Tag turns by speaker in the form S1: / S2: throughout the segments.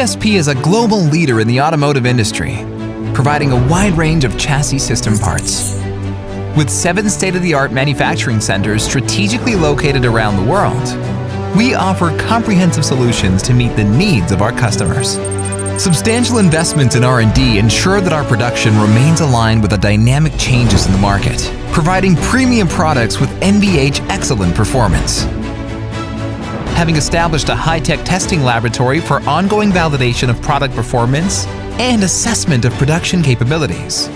S1: GSP is a global leader in the automotive industry, providing a wide range of chassis system parts. With 7 state-of-the-art manufacturing centers strategically located around the world, we offer comprehensive solutions to meet the needs of our customers. Substantial investments in R&D ensure that our production remains aligned with the dynamic changes in the market, providing premium products with NVH excellent performance. Having established a high-tech testing laboratory for ongoing validation of product performance and assessment of production capabilities.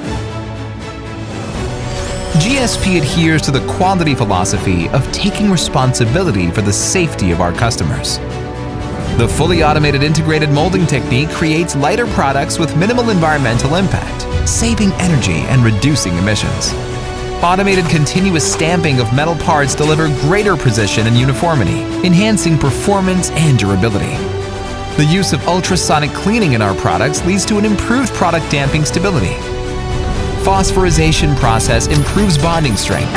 S1: GSP adheres to the quality philosophy of taking responsibility for the safety of our customers. The fully automated integrated molding technique creates lighter products with minimal environmental impact, saving energy and reducing emissions. Automated continuous stamping of metal parts deliver greater precision and uniformity, enhancing performance and durability. The use of ultrasonic cleaning in our products leads to an improved product damping stability. Phosphorization process improves bonding strength.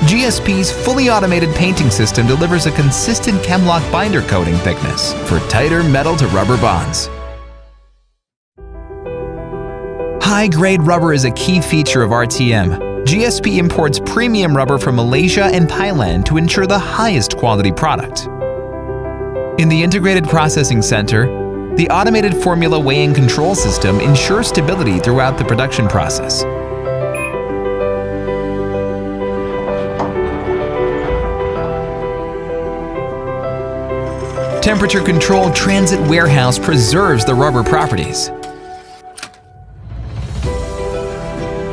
S1: GSP's fully automated painting system delivers a consistent Chemlock binder coating thickness for tighter metal-to-rubber bonds. High-grade rubber is a key feature of RTM. GSP imports premium rubber from Malaysia and Thailand to ensure the highest quality product. In the Integrated Processing Center, the automated formula weighing control system ensures stability throughout the production process. Temperature-controlled transit warehouse preserves the rubber properties.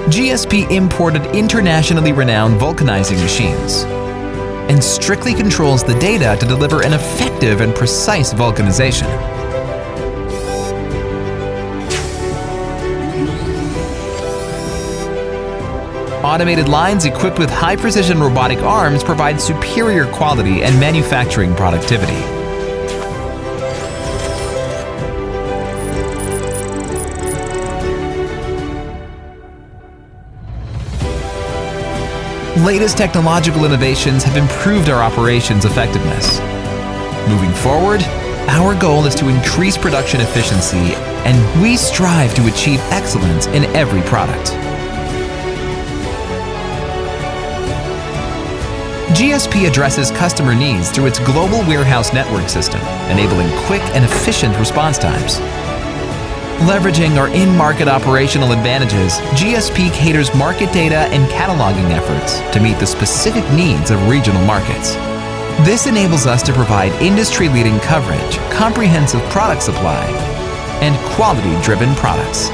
S1: GSP imported internationally renowned vulcanizing machines and strictly controls the data to deliver an effective and precise vulcanization. Automated lines equipped with high-precision robotic arms provide superior quality and manufacturing productivity. Latest technological innovations have improved our operations effectiveness. Moving forward, our goal is to increase production efficiency, and we strive to achieve excellence in every product. GSP addresses customer needs through its global warehouse network system, enabling quick and efficient response times. Leveraging our in-market operational advantages, GSP caters market data and cataloging efforts to meet the specific needs of regional markets. This enables us to provide industry-leading coverage, comprehensive product supply, and quality-driven products.